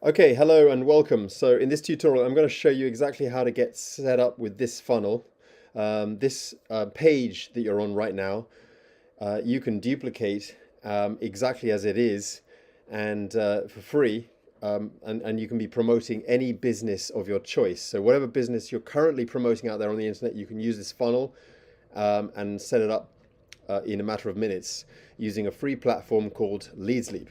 Okay, hello and welcome. So in this tutorial, I'm going to show you exactly how to get set up with this funnel. This page that you're on right now, you can duplicate exactly as it is and for free. And you can be promoting any business of your choice. So whatever business you're currently promoting out there on the internet, you can use this funnel and set it up in a matter of minutes using a free platform called LeadsLeap.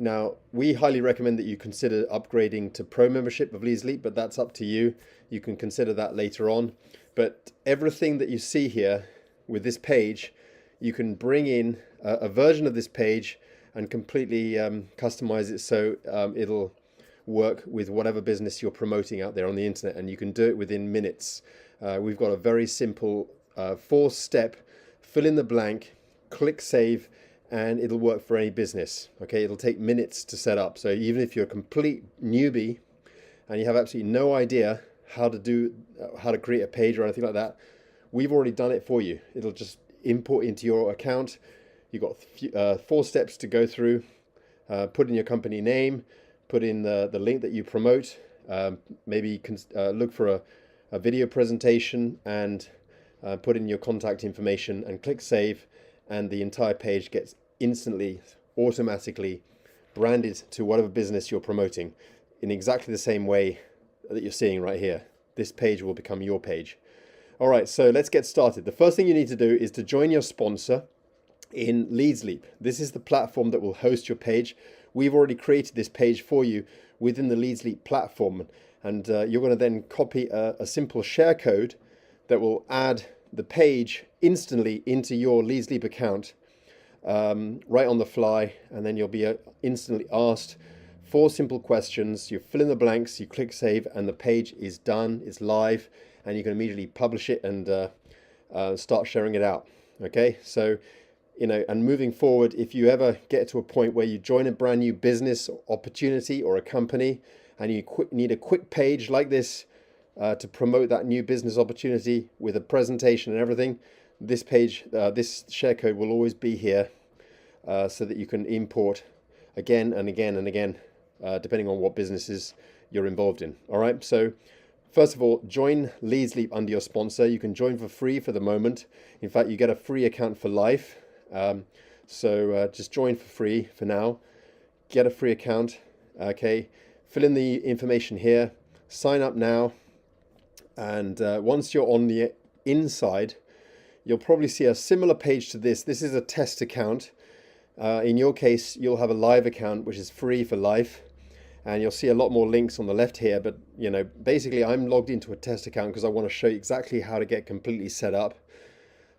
Now, we highly recommend that you consider upgrading to pro membership of LeadsLeap, but that's up to you. You can consider that later on. But everything that you see here with this page, you can bring in a version of this page and completely customize it so it'll work with whatever business you're promoting out there on the internet, and you can do it within minutes. We've got a very simple 4-step fill in the blank, click save, and it'll work for any business. Okay, it'll take minutes to set up. So even if you're a complete newbie and you have absolutely no idea how to create a page or anything like that, we've already done it for you. It'll just import into your account. You've got 4 steps to go through. Put in your company name, put in the link that you promote, maybe you can look for a video presentation and put in your contact information and click save, and the entire page gets instantly, automatically branded to whatever business you're promoting in exactly the same way that you're seeing right here. This page will become your page. All right, so let's get started. The first thing you need to do is to join your sponsor in LeadsLeap. This is the platform that will host your page. We've already created this page for you within the LeadsLeap platform, and you're going to then copy a simple share code that will add the page instantly into your LeadsLeap account right on the fly, and then you'll be instantly asked 4 simple questions. You fill in the blanks, you click save, and the page is done, it's live, and you can immediately publish it and start sharing it out. Okay, so and moving forward, if you ever get to a point where you join a brand new business opportunity or a company and you need a quick page like this to promote that new business opportunity with a presentation and everything, this page, this share code will always be here so that you can import again and again and again, depending on what businesses you're involved in. All right, so first of all, join LeadsLeap under your sponsor. You can join for free for the moment. In fact, you get a free account for life. So just join for free for now. Get a free account. Okay, fill in the information here. Sign up now. And once you're on the inside, you'll probably see a similar page to this. This is a test account. In your case, you'll have a live account, which is free for life. And you'll see a lot more links on the left here. But, basically I'm logged into a test account because I want to show you exactly how to get completely set up.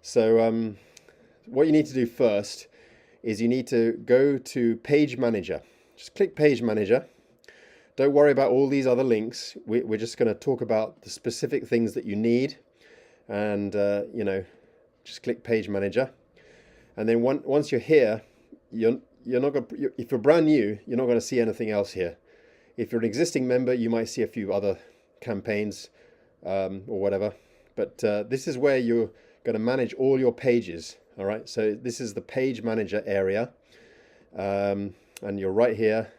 So what you need to do first is you need to go to Page Manager. Just click Page Manager. Don't worry about all these other links. We're just going to talk about the specific things that you need, and just click Page Manager. And then once you're here, you're not going. If you're brand new, you're not going to see anything else here. If you're an existing member, you might see a few other campaigns or whatever. But this is where you're going to manage all your pages. All right. So this is the Page Manager area, and you're right here.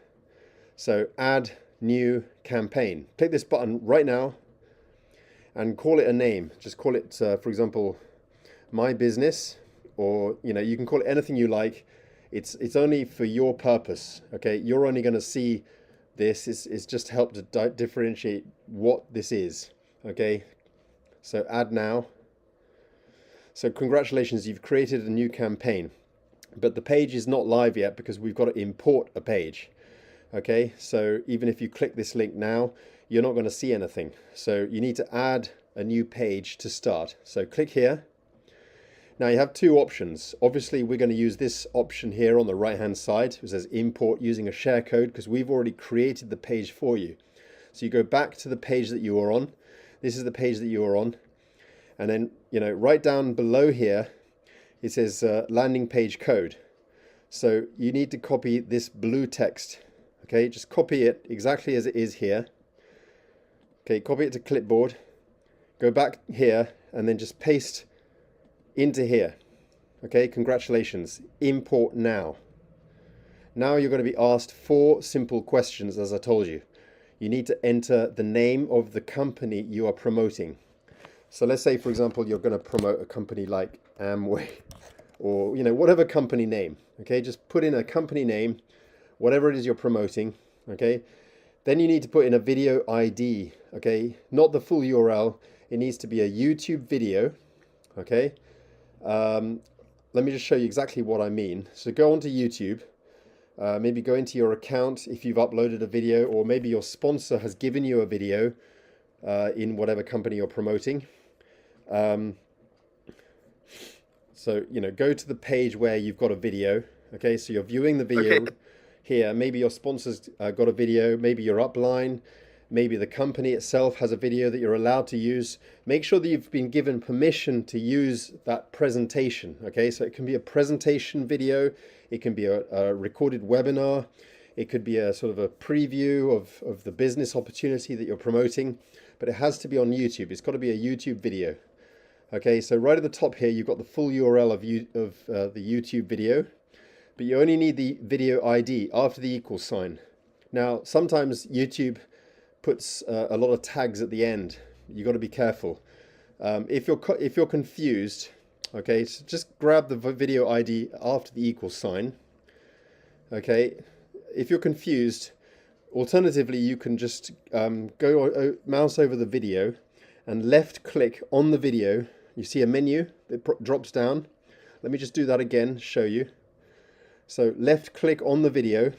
So add new campaign. Click this button right now and call it a name. Just call it, for example, my business, or you can call it anything you like. It's only for your purpose. Okay, you're only going to see this. It's just to help to differentiate what this is. Okay, so add now. So congratulations, you've created a new campaign, but the page is not live yet because we've got to import a page. Okay, so even if you click this link now, you're not going to see anything. So you need to add a new page to start. So click here. Now you have 2 options. Obviously, we're going to use this option here on the right hand side. It says import using a share code because we've already created the page for you. So you go back to the page that you were on. This is the page that you were on. And then, right down below here, it says landing page code. So you need to copy this blue text. Okay, just copy it exactly as it is here. Okay, copy it to clipboard. Go back here and then just paste into here. Okay, congratulations. Import now. Now you're going to be asked 4 simple questions, as I told you. You need to enter the name of the company you are promoting. So let's say, for example, you're going to promote a company like Amway or, whatever company name. Okay, just put in a company name, whatever it is you're promoting. Okay, then you need to put in a video ID. Okay, not the full URL. It needs to be a YouTube video. Okay, let me just show you exactly what I mean. So go onto YouTube. Maybe go into your account if you've uploaded a video, or maybe your sponsor has given you a video in whatever company you're promoting. So, go to the page where you've got a video. Okay, so you're viewing the video here. Maybe your sponsor's got a video, maybe your upline, maybe the company itself has a video that you're allowed to use. Make sure that you've been given permission to use that presentation. Okay, so it can be a presentation video, it can be a recorded webinar, it could be a sort of a preview of the business opportunity that you're promoting, but it has to be on YouTube. It's got to be a YouTube video. Okay, so right at the top here, you've got the full URL of the YouTube video, but you only need the video ID after the equal sign. Now, sometimes YouTube puts a lot of tags at the end. You've got to be careful. If you're confused, okay, so just grab the video ID after the equal sign. Okay, if you're confused, alternatively, you can just mouse over the video and left click on the video. You see a menu that drops down. Let me just do that again, show you. So left click on the video.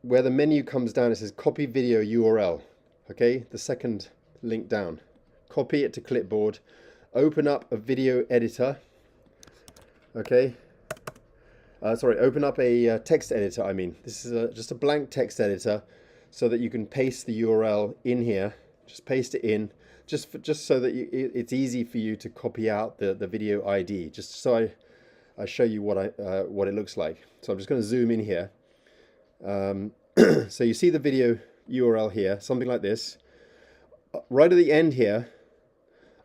Where the menu comes down, it says copy video URL. Okay, the second link down. Copy it to clipboard. Open up a video editor. Okay. Open up a text editor. I mean, this is just a blank text editor, so that you can paste the URL in here. Just paste it in, just so that it's easy for you to copy out the video ID. Just so I show you what it looks like. So I'm just going to zoom in here. So you see the video URL here, something like this. Right at the end here,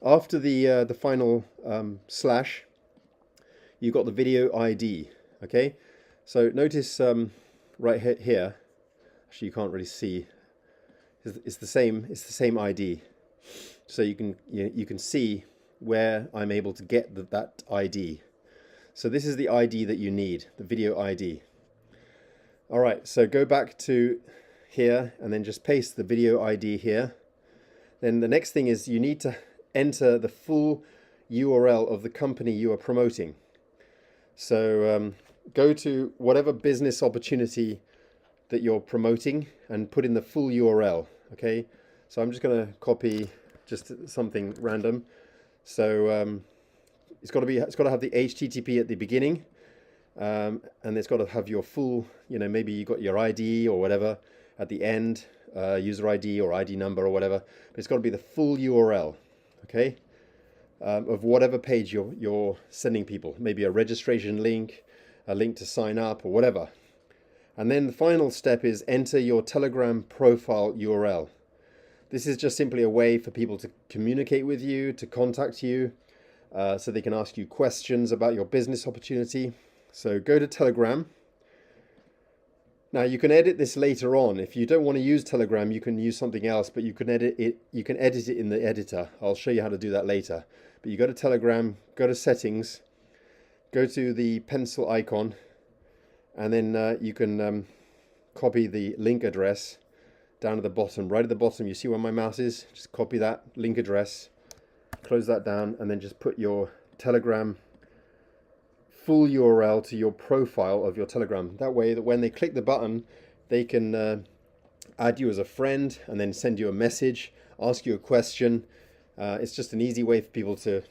after the final slash, you've got the video ID. Okay, so notice right here. Actually, you can't really see. It's the same ID. So you can see where I'm able to get that ID. So this is the ID that you need, the video ID. All right, so go back to here and then just paste the video ID here. Then the next thing is you need to enter the full URL of the company you are promoting. So go to whatever business opportunity that you're promoting and put in the full URL. Okay, so I'm just going to copy just something random. So it's got to have the HTTP at the beginning. And it's got to have your full, maybe you got your ID or whatever at the end, user ID or ID number or whatever, but it's got to be the full URL, okay, of whatever page you're sending people, maybe a registration link, a link to sign up or whatever. And then the final step is enter your Telegram profile URL. This is just simply a way for people to communicate with you, to contact you, so they can ask you questions about your business opportunity. So go to Telegram. Now you can edit this later on. If you don't want to use Telegram, you can use something else, but you can edit it. You can edit it in the editor. I'll show you how to do that later. But you go to Telegram, go to settings, go to the pencil icon, and then you can copy the link address down at the bottom. Right at the bottom, you see where my mouse is? Just copy that link address, close that down, and then just put your Telegram full URL to your profile of your Telegram. That way that when they click the button, they can add you as a friend and then send you a message, ask you a question. It's just an easy way for people to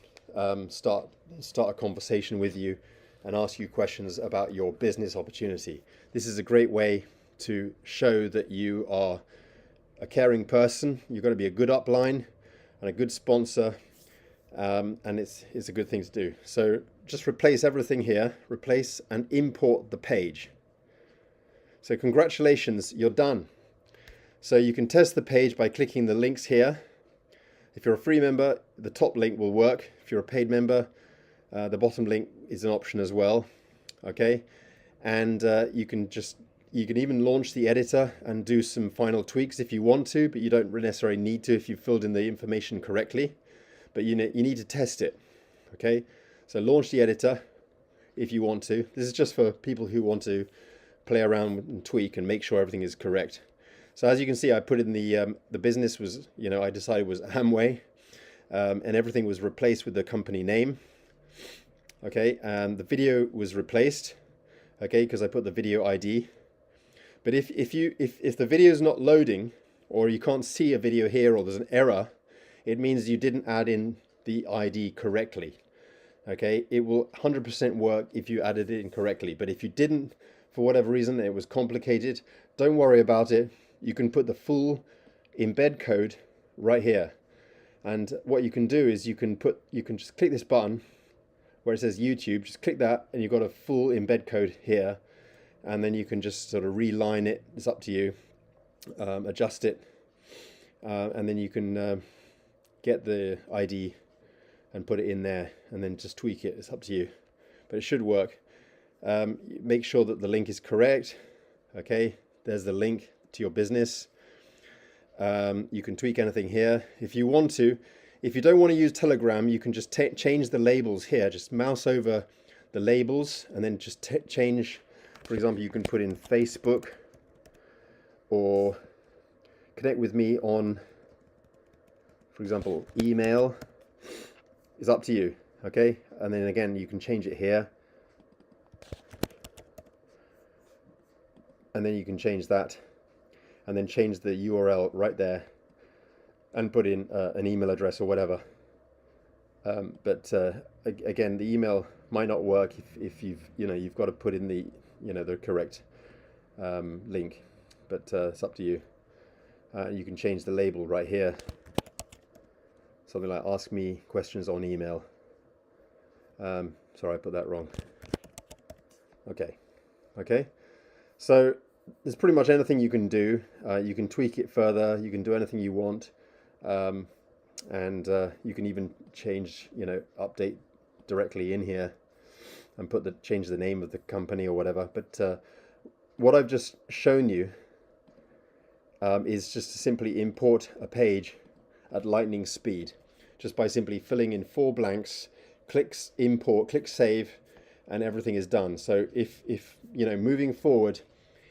start a conversation with you and ask you questions about your business opportunity. This is a great way to show that you are a caring person. You're going to be a good upline and a good sponsor, and it's a good thing to do. So just replace everything here, replace and import the page. So congratulations, you're done. So you can test the page by clicking the links here. If you're a free member, the top link will work. If you're a paid member, the bottom link is an option as well. Okay, and you can even launch the editor and do some final tweaks if you want to, but you don't necessarily need to if you filled in the information correctly. But you need to test it. Okay, so launch the editor if you want to. This is just for people who want to play around and tweak and make sure everything is correct. So as you can see, I put in the business was, I decided was Amway, and everything was replaced with the company name. Okay, and the video was replaced, okay, because I put the video ID. But if the video is not loading, or you can't see a video here, or there's an error, it means you didn't add in the ID correctly. Okay, it will 100% work if you added it in correctly. But if you didn't, for whatever reason, it was complicated, don't worry about it. You can put the full embed code right here. And what you can do is you can just click this button where it says YouTube, just click that, and you've got a full embed code here. And then you can just sort of reline it. It's up to you. Adjust it, and then you can get the ID and put it in there, and then just tweak it. It's up to you, but it should work. Make sure that the link is correct. Okay, there's the link to your business. You can tweak anything here if you want to. If you don't want to use Telegram, you can just change the labels here. Just mouse over the labels and then just change. For example, you can put in Facebook, or connect with me on, for example, email. It's up to you, okay? And then again, you can change it here. And then you can change that, and then change the URL right there, and put in an email address or whatever. But again, the email might not work if you've got to put in the the correct link. But it's up to you. You can change the label right here. Something like ask me questions on email. Sorry, I put that wrong. Okay. So there's pretty much anything you can do. You can tweak it further. You can do anything you want. And you can even change, update directly in here and change the name of the company or whatever. But what I've just shown you is just to simply import a page at lightning speed, just by simply filling in 4 blanks, clicks import, click save, and everything is done. So if moving forward,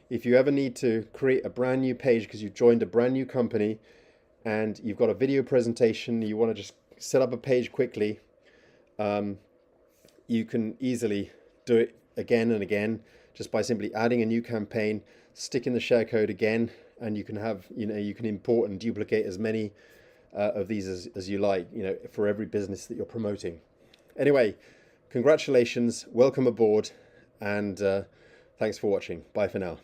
if you ever need to create a brand new page because you've joined a brand new company and you've got a video presentation, you want to just set up a page quickly, you can easily do it again and again just by simply adding a new campaign, sticking the share code again, and you can have, you can import and duplicate as many of these as you like, for every business that you're promoting. Anyway, congratulations, welcome aboard, and thanks for watching. Bye for now.